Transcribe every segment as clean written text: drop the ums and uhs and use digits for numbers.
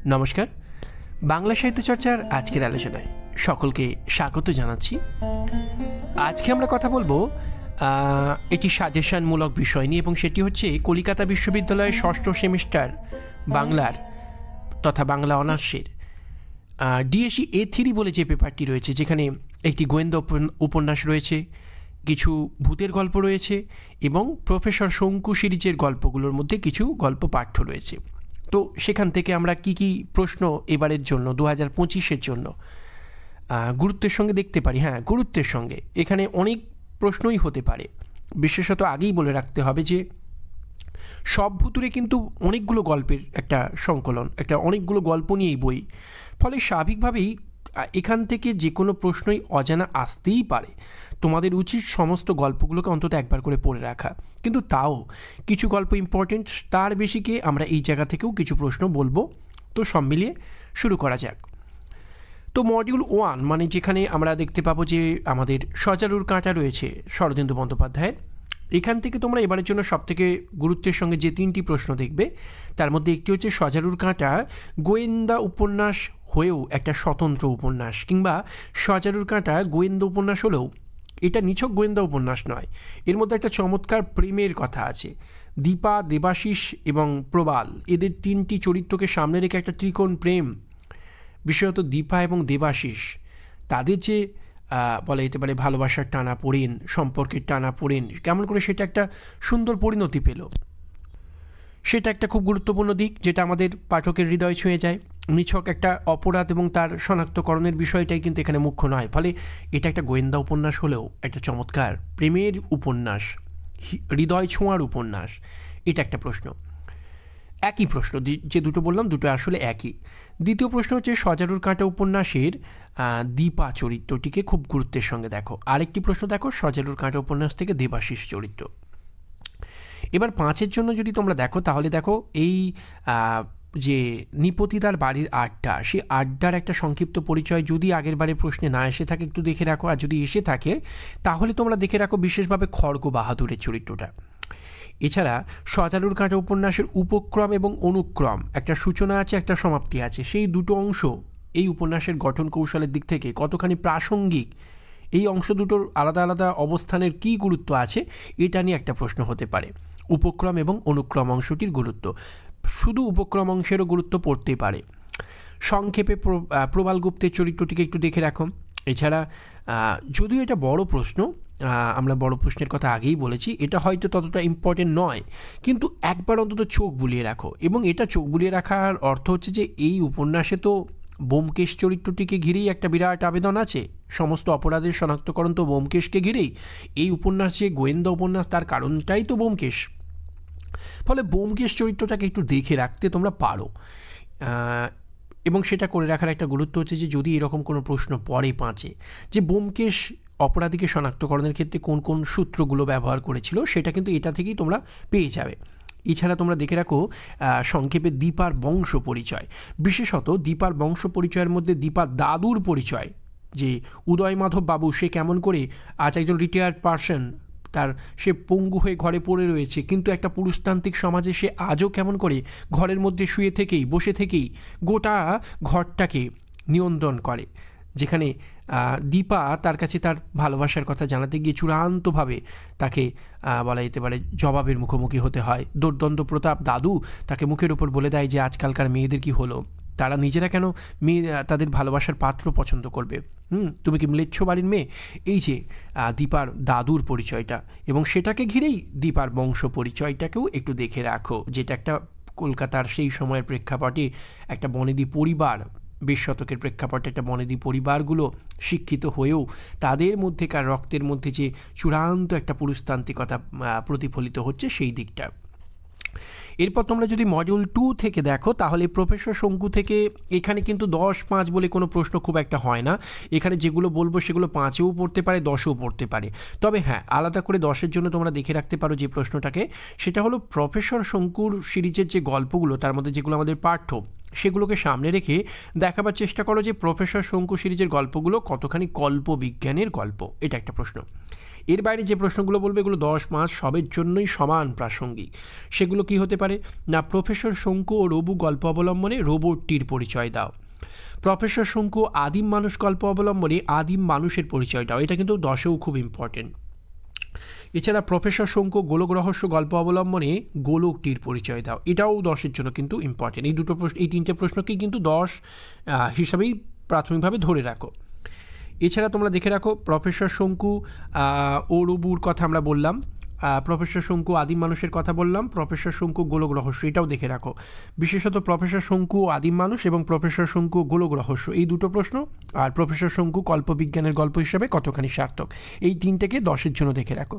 নমস্কার, বাংলা সাহিত্য চর্চার আজকের আলোচনায় সকলকে স্বাগত জানাচ্ছি। আজকে আমরা কথা বলবো একটি সাজেশনমূলক বিষয় নিয়ে, এবং সেটি হচ্ছে কলকাতা বিশ্ববিদ্যালয়ের ষষ্ঠ সেমিস্টার বাংলার তথা বাংলা অনার্সের ডিএসসি A3 বলে যে পেপারটি রয়েছে, যেখানে একটি গোয়েন্দা উপন্যাস রয়েছে, কিছু ভূতের গল্প রয়েছে এবং প্রফেসর শঙ্কু সিরিজের গল্পগুলোর মধ্যে কিছু গল্প পাঠ্য রয়েছে। তো সেখান থেকে আমরা কি কি প্রশ্ন এবারের জন্য 2025-এর জন্য গুরুত্বের সঙ্গে দেখতে পারি। হ্যাঁ, গুরুত্বের সঙ্গে এখানে অনেক প্রশ্নই হতে পারে। বিশেষত আগেই বলে রাখতে হবে যে সব ভুতুরে কিন্তু অনেকগুলো গল্পের একটা সংকলন, একটা অনেকগুলো গল্প নিয়েই বই, ফলে স্বাভাবিকভাবেই এখান থেকে যে কোনো প্রশ্নই অজানা আসতেই পারে। তোমাদের উচিত সমস্ত গল্পগুলোকে অন্তত একবার করে পড়ে রাখা, কিন্তু তাও কিছু গল্প ইম্পর্টেন্ট, তার বেশিকে আমরা এই জায়গা থেকেও কিছু প্রশ্ন বলবো। তো সব মিলিয়ে শুরু করা যাক। তো মডিউল 1, মানে যেখানে আমরা দেখতে পাবো যে আমাদের সজারুর কাঁটা রয়েছে শরদিন্দু বন্দ্যোপাধ্যায়ের, এখান থেকে তোমরা এবারের জন্য সবথেকে গুরুত্বের সঙ্গে যে 3টি প্রশ্ন দেখবে, তার মধ্যে একটি হচ্ছে সজারুর কাঁটা গোয়েন্দা উপন্যাস হয়েও একটা স্বতন্ত্র উপন্যাস, কিংবা সজারুর কাঁটা গোয়েন্দা উপন্যাস হলেও এটা নিছক গোয়েন্দা উপন্যাস নয়, এর মধ্যে একটা চমৎকার প্রেমের কথা আছে। দীপা, দেবাশিস এবং প্রবাল, এদের 3টি চরিত্রকে সামনে রেখে একটা ত্রিকোণ প্রেম, বিশেষত দীপা এবং দেবাশিস, তাদের যে বলা যেতে পারে ভালোবাসার টানা পড়েন, সম্পর্কের টানা পড়েন, কেমন করে সেটা একটা সুন্দর পরিণতি পেল, সেটা একটা খুব গুরুত্বপূর্ণ দিক, যেটা আমাদের পাঠকের হৃদয় ছুঁয়ে যায়। নিছক একটা অপরাধ এবং তার শনাক্তকরণের বিষয়টাই কিন্তু এখানে মুখ্য নয়, ফলে এটা একটা গোয়েন্দা উপন্যাস হলেও একটা চমৎকার প্রেমের উপন্যাস, হৃদয় ছোঁয়ার উপন্যাস। এটা একটা প্রশ্ন। একই প্রশ্ন, যে দুটো বললাম দুটো আসলে একই। দ্বিতীয় প্রশ্ন হচ্ছে সজারুর কাঁটা উপন্যাসের দীপা চরিত্রটিকে খুব গুরুত্বের সঙ্গে দেখো। আরেকটি প্রশ্ন দেখো, সজারুর কাঁটা উপন্যাস থেকে দেবাশিস চরিত্র। এবার 5-এর জন্য যদি তোমরা দেখো, তাহলে দেখো এই যে নিপতিদার বাড়ির আড্ডা, সেই আড্ডার একটা সংক্ষিপ্ত পরিচয় যদি আগের বারে প্রশ্নে না এসে থাকে একটু দেখে রাখো, আর যদি এসে থাকে তাহলে তোমরা দেখে রাখো বিশেষভাবে খড়গ বাহাদুরের চরিত্রটা। এছাড়া সজারুর কাঁটা উপন্যাসের উপক্রম এবং অনুক্রম, একটা সূচনা আছে, একটা সমাপ্তি আছে, সেই দুটো অংশ এই উপন্যাসের গঠন কৌশলের দিক থেকে কতখানি প্রাসঙ্গিক, এই অংশ দুটোর আলাদা আলাদা অবস্থানের কী গুরুত্ব আছে, এটা নিয়ে একটা প্রশ্ন হতে পারে। উপক্রম এবং অনুক্রম অংশটির গুরুত্ব, শুধু উপক্রম অংশেরও গুরুত্ব পড়তে পারে। সংক্ষেপে প্রবাল গুপ্তের চরিত্রটিকে একটু দেখে রাখো। এছাড়া যদিও এটা বড় প্রশ্ন, আমরা বড় প্রশ্নের কথা আগেই বলেছি, এটা হয়তো ততটা ইম্পর্টেন্ট নয়, কিন্তু একবার অন্তত চোখ বুলিয়ে রাখো। এবং এটা চোখ বুলিয়ে রাখার অর্থ হচ্ছে যে এই উপন্যাসে তো ব্যোমকেশ চরিত্রটিকে ঘিরেই একটা বিরাট আবেদন আছে, সমস্ত অপরাধের শনাক্তকরণ তো ব্যোমকেশকে ঘিরেই। এই উপন্যাস যে গোয়েন্দা উপন্যাস, তার কারণটাই তো ব্যোমকেশ, ফলে ব্যোমকেশ চরিত্রটাকে একটু দেখে রাখতে তোমরা পারো। এবং সেটা করে রাখার একটা গুরুত্ব হচ্ছে যে যদি এরকম কোনো প্রশ্ন পড়ে 5-এ, যে ব্যোমকেশ অপরাধীকে শনাক্তকরণের ক্ষেত্রে কোন কোন সূত্রগুলো ব্যবহার করেছিল, সেটা কিন্তু এটা থেকেই তোমরা পেয়ে যাবে। এছাড়া তোমরা দেখে রাখো সংক্ষেপে দীপার বংশ পরিচয়, বিশেষত দীপার বংশ পরিচয়ের মধ্যে দীপার দাদুর পরিচয়, যে উদয় মাধব বাবু, সে কেমন করে আজ একজন রিটায়ার্ড পার্সন, তার সে পঙ্গু হয়ে ঘরে পড়ে রয়েছে, কিন্তু একটা পুরুষতান্ত্রিক সমাজে সে আজও কেমন করে ঘরের মধ্যে শুয়ে থেকেই, বসে থেকেই গোটা ঘরটাকে নিয়ন্ত্রণ করে, যেখানে দীপা তার কাছে তার ভালোবাসার কথা জানাতে গিয়ে চূড়ান্তভাবে তাকে বলা যেতে পারে জবাবের মুখোমুখি হতে হয়। দুর্দন্ত প্রতাপ দাদু তাকে মুখের উপর বলে দেয় যে আজকালকার মেয়েদের কি হলো, তারা নিজেরা কেন মেয়ে তাদের ভালোবাসার পাত্র পছন্দ করবে, তুমি কি ম্লেচ্ছ বাড়ির মেয়ে। এই যে দীপার দাদুর পরিচয়টা, এবং সেটাকে ঘিরেই দীপার বংশ পরিচয়টাকেও একটু দেখে রাখো, যেটা একটা কলকাতার সেই সময়ের প্রেক্ষাপটে একটা বনেদি পরিবার, 20 শতকের প্রেক্ষাপটে একটা বনেদি পরিবারগুলো শিক্ষিত হয়েও তাদের মধ্যেকার রক্তের মধ্যে যে চূড়ান্ত একটা পুরুষতান্ত্রিকতা প্রতিফলিত হচ্ছে, সেই দিকটা। এরপর তোমরা যদি মডিউল 2 থেকে দেখো, তাহলে প্রফেসর শঙ্কু থেকে এখানে কিন্তু 10-5 বলে কোনো প্রশ্ন খুব একটা হয় না। এখানে যেগুলো বলবো সেগুলো 5-এও পড়তে পারে, 10-এও পড়তে পারে। তবে হ্যাঁ, আলাদা করে 10-এর জন্য তোমরা দেখে রাখতে পারো যে প্রশ্নটাকে, সেটা হলো প্রফেসর শঙ্কুর সিরিজের যে গল্পগুলো, তার মধ্যে যেগুলো আমাদের পাঠ্য, সেগুলোকে সামনে রেখে দেখাবার চেষ্টা করো যে প্রফেসর শঙ্কু সিরিজের গল্পগুলো কতখানি কল্পবিজ্ঞানের গল্প। এটা একটা প্রশ্ন। এর বাইরে যে প্রশ্নগুলো বলবে এগুলো 10 মাস সবের জন্যই সমান প্রাসঙ্গিক। সেগুলো কি হতে পারে না, প্রফেসর শঙ্কু ও রবু গল্প অবলম্বনে রোবটটির পরিচয় দাও। প্রফেসর শঙ্কু আদিম মানুষ গল্প অবলম্বনে আদিম মানুষের পরিচয় দাও। এটা কিন্তু 10এও খুব ইম্পর্টেন্ট। এছাড়া প্রফেসর শঙ্কু গোলক রহস্য গল্প অবলম্বনে গোলকটির পরিচয় দাও। এটাও 10-এর জন্য কিন্তু ইম্পর্টেন্ট। এই তিনটে প্রশ্নকেই কিন্তু 10 হিসাবেই প্রাথমিকভাবে ধরে রাখো। এছাড়া তোমরা দেখে রাখো প্রফেসর শঙ্কু ও রবুর কথা আমরা বললাম, প্রফেসর শঙ্কু আদিম মানুষের কথা বললাম, প্রফেসর শঙ্কু গোলক রহস্য এটাও দেখে রাখো। বিশেষত প্রফেসর শঙ্কু আদিম মানুষ এবং প্রফেসর শঙ্কু গোলক রহস্য এই দুটো প্রশ্ন, আর প্রফেসর শঙ্কু কল্পবিজ্ঞানের গল্প হিসেবে কতখানি সার্থক, এই তিনটেকে 10-এর জন্য দেখে রাখো।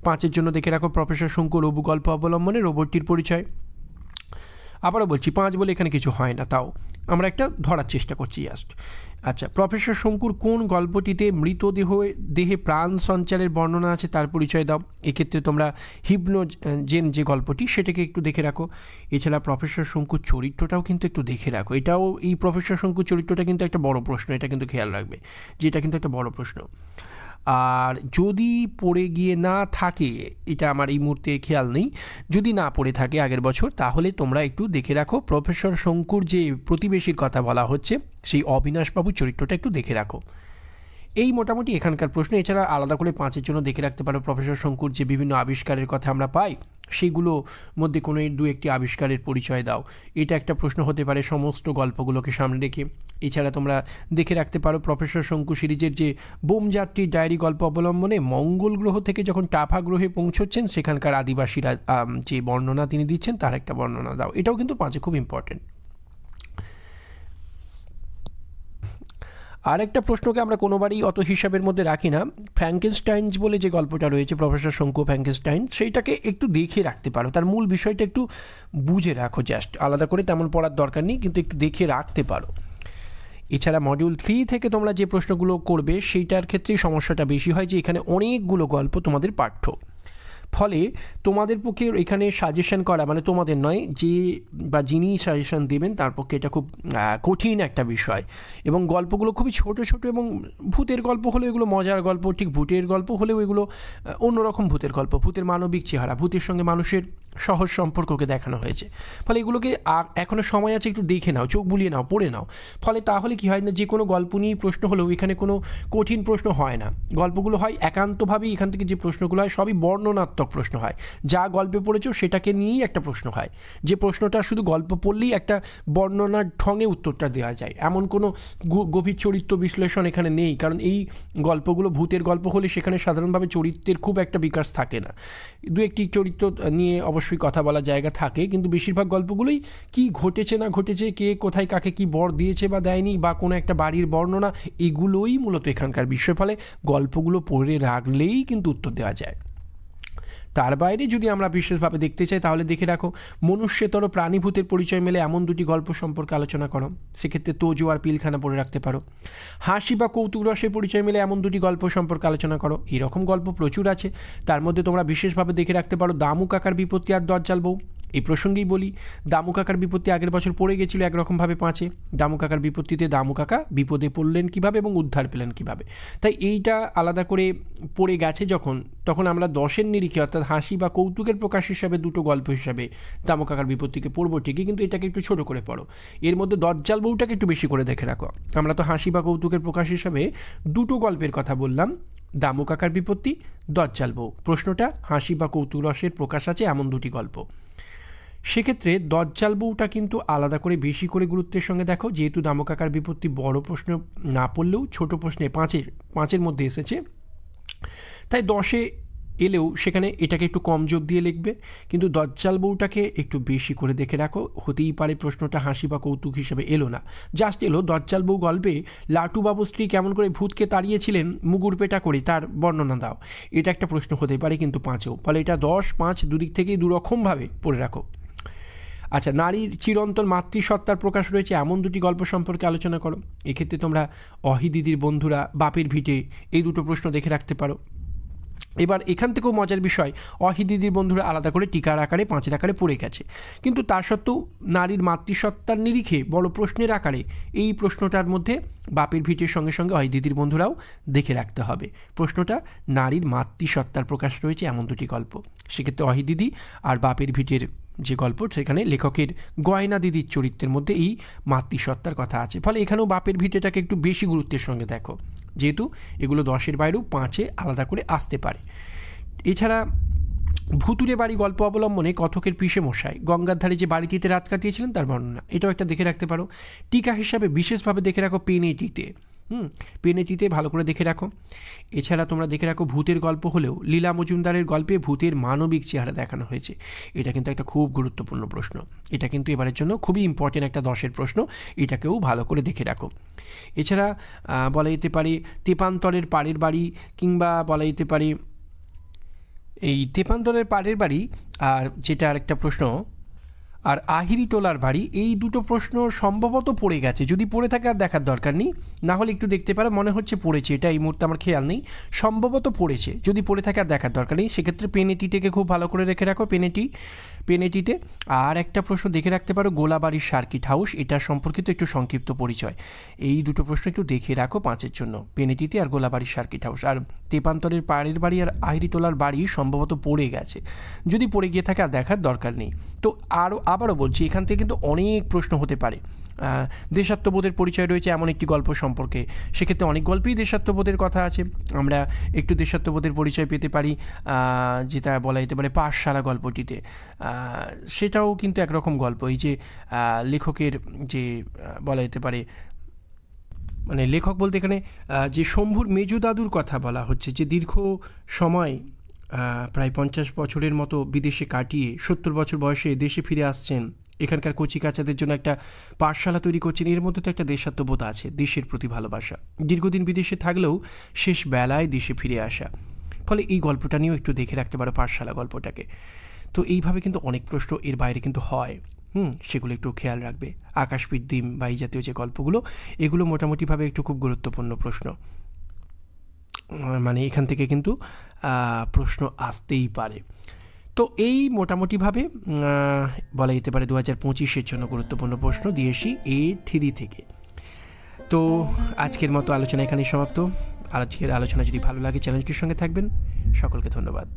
5-এর জন্য দেখে রাখো প্রফেসর শঙ্কু রবু গল্প অবলম্বনে রোবটটির পরিচয়। আবারও বলছি 5 বলে এখানে কিছু হয় না, তাও আমরা একটা ধরার চেষ্টা করছি জাস্ট। আচ্ছা, প্রফেসর শঙ্কুর কোন গল্পটিতে দেহে প্রাণ সঞ্চারের বর্ণনা আছে তার পরিচয় দাও। এক্ষেত্রে তোমরা হিপনোজেন যে গল্পটি সেটাকে একটু দেখে রাখো। এছাড়া প্রফেসর শঙ্কুর চরিত্রটাও কিন্তু একটু দেখে রাখো। এটাও এই প্রফেসর শঙ্কুর চরিত্রটা কিন্তু একটা বড় প্রশ্ন, এটা কিন্তু খেয়াল রাখবে যে এটা কিন্তু একটা বড় প্রশ্ন। আর যদি পড়ে গিয়ে না থাকে, এটা আমার এই মুহূর্তে খেয়াল নেই, যদি না পড়ে থাকে আগের বছর, তাহলে তোমরা একটু দেখে রাখো প্রফেসর শঙ্কুর যে প্রতিবেশীর কথা বলা হচ্ছে সেই অবিনাশবাবুর চরিত্রটা একটু দেখে রাখো। এই মোটামুটি এখানকার প্রশ্ন। এছাড়া আলাদা করে 5-এর জন্য দেখে রাখতে পারো প্রফেসর শঙ্কুর যে বিভিন্ন আবিষ্কারের কথা আমরা পাই সেইগুলো মধ্যে কোনো 2-1টি আবিষ্কারের পরিচয় দাও। এটা একটা প্রশ্ন হতে পারে সমস্ত গল্পগুলোকে সামনে রেখে। এছাড়া তোমরা দেখে রাখতে পারো প্রফেসর শঙ্কু সিরিজের যে বোমযাত্রীর ডায়েরি গল্প অবলম্বনে মঙ্গল গ্রহ থেকে যখন টাফা গ্রহে পৌঁছচ্ছেন সেখানকার আদিবাসীরা যে বর্ণনা তিনি দিচ্ছেন তার একটা বর্ণনা দাও। এটাও কিন্তু 5-এ খুব ইম্পর্টেন্ট। আর একটা প্রশ্নকে আমরা কোনোবারই অত হিসাবের মধ্যে রাখি না, ফ্র্যাঙ্কেনস্টাইনস বলে যে গল্পটা রয়েছে প্রফেসর শঙ্কু ফ্র্যাঙ্কেনস্টাইন, সেইটাকে একটু দেখে রাখতে পারো। তার মূল বিষয়টা একটু বুঝে রাখো, জাস্ট আলাদা করে তেমন পড়ার দরকার নেই, কিন্তু একটু দেখে রাখতে পারো। এছাড়া মডিউল 3 থেকে তোমরা যে প্রশ্নগুলো করবে সেইটার ক্ষেত্রেই সমস্যাটা বেশি হয় যে এখানে অনেকগুলো গল্প তোমাদের পাঠ্য, ফলে তোমাদের পক্ষে এখানে সাজেশন করা, মানে তোমাদের নয়, যে বা যিনি সাজেশন দেবেন তার পক্ষে এটা খুব কঠিন একটা বিষয়। এবং গল্পগুলো খুবই ছোট ছোট, এবং ভূতের গল্প হলেও এগুলো মজার গল্প, ঠিক ভূতের গল্প হলেও এগুলো অন্যরকম ভূতের গল্প, ভূতের মানবিক চেহারা, ভূতের সঙ্গে মানুষের সহজ সম্পর্ককে দেখানো হয়েছে। ফলে এগুলোকে এখনও সময় আছে, একটু দেখে নাও, চোখ বুলিয়ে নাও, পড়ে নাও। ফলে তাহলে কি হয় না, যে কোনো গল্প নিয়ে প্রশ্ন হলেও এখানে কোনো কঠিন প্রশ্ন হয় না। গল্পগুলো হয় একান্তভাবেই, এখান থেকে যে প্রশ্নগুলো হয় সবই বর্ণনাত্মক প্রশ্ন হয়। যা গল্পে পড়েছো সেটাকে নিয়েই একটা প্রশ্ন হয়, যে প্রশ্নটা শুধু গল্প পড়লেই একটা বর্ণনার ঢঙে উত্তরটা দেওয়া যায়, এমন কোনো গভীর চরিত্র বিশ্লেষণ এখানে নেই। কারণ এই গল্পগুলো ভূতের গল্প হলে সেখানে সাধারণভাবে চরিত্রের খুব একটা বিকাশ থাকে না। 2-1টি চরিত্র নিয়ে অবশ্যই কথা বলার জায়গা থাকে, কিন্তু বেশিরভাগ গল্পগুলোই কি ঘটেছে না ঘটেছে, কে কোথায় কাকে কি বর দিয়েছে বা দেয়নি, বা কোনো একটা বাড়ির বর্ণনা, এগুলোই মূলত এখানকার বিষয়। ফলে গল্পগুলো পড়ে রাখলেই কিন্তু উত্তর দেওয়া যায়। তার বাইরে যদি আমরা বিশেষভাবে দেখতে চাই তাহলে দেখে রাখো মনুষ্যতর প্রাণীভূতের পরিচয় মেলে এমন 2টি গল্প সম্পর্কে আলোচনা করো। সেক্ষেত্রে তোজো আর পিলখানা পড়ে রাখতে পারো। হাসি বা কৌতুক রসের পরিচয় মেলে এমন 2টি গল্প সম্পর্কে আলোচনা করো। এরকম গল্প প্রচুর আছে। তার মধ্যে তোমরা বিশেষভাবে দেখে রাখতে পারো দামু কাকার বিপত্তি আর দজ্জাল বউ। এই প্রসঙ্গেই বলি, দামু কাকার বিপত্তি আগের বছর পড়ে গেছিলো একরকমভাবে 5-এ। দামু কাকার বিপত্তিতে দামু কাকা বিপদে পড়লেন কীভাবে এবং উদ্ধার পেলেন কীভাবে, তাই এইটা আলাদা করে পড়ে গেছে যখন, তখন আমরা 10-এর নিরিখে অর্থাৎ হাসি বা কৌতুকের প্রকাশ হিসাবে 2টো গল্প হিসাবে দামু কাকার বিপত্তিকে পড়বো ঠিকই, কিন্তু এটাকে একটু ছোটো করে পড়ো। এর মধ্যে দজ্জাল বউটাকে একটু বেশি করে দেখে রাখো। আমরা তো হাসি বা কৌতুকের প্রকাশ হিসাবে 2টো গল্পের কথা বললাম, দামু কাকার বিপত্তি, দজ্জাল বউ। প্রশ্নটা হাসি বা কৌতুক রসের প্রকাশ আছে এমন 2টি গল্প। সেক্ষেত্রে দজ্জাল বউটা কিন্তু আলাদা করে বেশি করে গুরুত্বের সঙ্গে দেখো, যেহেতু দামু কাকার বিপত্তি বড় প্রশ্ন না পড়লেও ছোট প্রশ্নে 5-এর মধ্যে এসেছে, তাই 10-এ এলেও সেখানে এটাকে একটু কম যোগ দিয়ে লিখবে, কিন্তু দজ্জাল বউটাকে একটু বেশি করে দেখে রাখো। হতেই পারে প্রশ্নটা হাসি বা কৌতুক হিসেবে এলো না, জাস্ট এলো দজ্জাল বউ গল্পে লাটু বাবু স্ত্রী কেমন করে ভূতকে তাড়িয়েছিলেন মুগুর পেটা করে তার বর্ণনা দাও। এটা একটা প্রশ্ন হতে পারে কিন্তু 5-এও। ফলে এটা 10-5 দুদিক থেকেই দুরকমভাবে পড়ে রাখো। আচ্ছা, নারীর চিরন্তন মাতৃসত্তার প্রকাশ রয়েছে এমন 2টি গল্প সম্পর্কে আলোচনা করো। এক্ষেত্রে তোমরা অহি দিদির বন্ধুরা, বাপের ভিটে, এই 2টো প্রশ্ন দেখে রাখতে পারো। এবার এখান থেকেও মজার বিষয়, অহিদিদির বন্ধুরা আলাদা করে টিকার আকারে 5-এর আকারে পড়ে গেছে, কিন্তু তা সত্ত্বেও নারীর মাতৃসত্তার নিরিখে বড় প্রশ্নের আকারে এই প্রশ্নটার মধ্যে বাপের ভিটের সঙ্গে সঙ্গে অহিদিদির বন্ধুরাও দেখে রাখতে হবে। প্রশ্নটা নারীর মাতৃসত্তার প্রকাশ রয়েছে এমন দুটি গল্প, সেক্ষেত্রে অহিদিদি আর বাপের ভিটের যে গল্প, সেখানে লেখকের গয়না দিদির চরিত্রের মধ্যে এই মাতৃসত্তার কথা আছে। ফলে এখানেও বাপের ভিটেটাকে একটু বেশি গুরুত্বের সঙ্গে দেখো, যেহেতু এগুলো 10-এর বাইরেও 5-এ আলাদা করে আসতে পারে। এছাড়া ভুতুরে বাড়ি গল্প অবলম্বনে কথকের পিসে মশাই গঙ্গার ধারে যে বাড়িটিতে রাত কাটিয়েছিলেন তার বর্ণনা, এটাও একটা দেখে রাখতে পারো। টিকা হিসাবে বিশেষভাবে দেখে রাখো পেনেটিতে, পেনেটিতে ভালো করে দেখে রাখো। এছাড়া তোমরা দেখে রাখো ভূতের গল্প হলেও লীলা মজুমদারের গল্পে ভূতের মানবিক চেহারা দেখানো হয়েছে, এটা কিন্তু একটা খুব গুরুত্বপূর্ণ প্রশ্ন, এটা কিন্তু এবারের জন্য খুবই ইম্পর্টেন্ট একটা 10-এর প্রশ্ন, এটাকেও ভালো করে দেখে রাখো। এছাড়া বলা যেতে পারে তেপান্তরের পাড়ের বাড়ি, কিংবা বলা যেতে পারে এই তেপান্তরের পাড়ের বাড়ি, আর যেটা আরেকটা প্রশ্ন আর আহিরি টোলার বাড়ি, এই দুটো প্রশ্ন সম্ভবত পড়ে গেছে, যদি পড়ে থাকে আর দেখার দরকার নেই, না হলে একটু দেখতে পারো, মনে হচ্ছে পড়েছে, এটা এই মুহূর্তে আমার খেয়াল নেই, সম্ভবত পড়েছে, যদি পড়ে থাকে আর দেখার দরকার নেই, সেক্ষেত্রে পেনেটিটাকে খুব ভালো করে রেখে রাখো, পেনেটিতে। আর একটা প্রশ্ন দেখে রাখতে পারো গোলাবাড়ির সার্কিট হাউস, এটা সম্পর্কিত একটু সংক্ষিপ্ত পরিচয়, এই দুটো প্রশ্ন একটু দেখে রাখো 5-এর জন্য, পেনেটিতে আর গোলাবাড়ির সার্কিট হাউস। আর তেপান্তরের পাড়ের বাড়ি আর আহিরি টোলার বাড়ি সম্ভবত পড়ে গেছে, যদি পড়ে গিয়ে থাকে আর দেখার দরকার নেই। তো আবারও বলছি, এখান থেকে কিন্তু অনেক প্রশ্ন হতে পারে। দেশাত্মবোধের পরিচয় রয়েছে এমন একটি গল্প সম্পর্কে, সেক্ষেত্রে অনেক গল্পেই দেশাত্মবোধের কথা আছে, আমরা একটু দেশাত্মবোধের পরিচয় পেতে পারি যেটা বলা যেতে পারে পাঠশালা গল্পটিতে, সেটাও কিন্তু একরকম গল্প। এই যে লেখকের যে বলা যেতে পারে, মানে লেখক বলতে এখানে যে শম্ভুর মেজো দাদুর কথা বলা হচ্ছে, যে দীর্ঘ সময় প্রায় 50 বছরের মতো বিদেশে কাটিয়ে 70 বছর বয়সে দেশে ফিরে আসছেন, এখানকার কচি কাচাদের জন্য একটা পাঠশালা তৈরি করছেন, এর মধ্যে তো একটা দেশাত্মবোধ আছে, দেশের প্রতি ভালোবাসা, দীর্ঘদিন বিদেশে থাকলেও শেষ বেলায় দেশে ফিরে আসা। ফলে এই গল্পটা নিয়েও একটু দেখে রাখতে পারো পাঠশালা গল্পটাকে। তো এইভাবে কিন্তু অনেক প্রশ্ন এর বাইরে কিন্তু হয়, সেগুলো একটু খেয়াল রাখবে। আকাশপীঠ ডিম বা এই জাতীয় যে গল্পগুলো, এগুলো মোটামুটিভাবে একটু খুব গুরুত্বপূর্ণ প্রশ্ন, মানে এখান থেকে কিন্তু প্রশ্ন আসতেই পারে। তো এই মোটামুটিভাবে বলা যেতে পারে 2025-এর জন্য গুরুত্বপূর্ণ প্রশ্ন দিয়েছি A3 থেকে। তো আজকের মতো আলোচনা এখানেই সমাপ্ত। আজকের আলোচনা যদি ভালো লাগে চ্যানেলটির সঙ্গে থাকবেন। সকলকে ধন্যবাদ।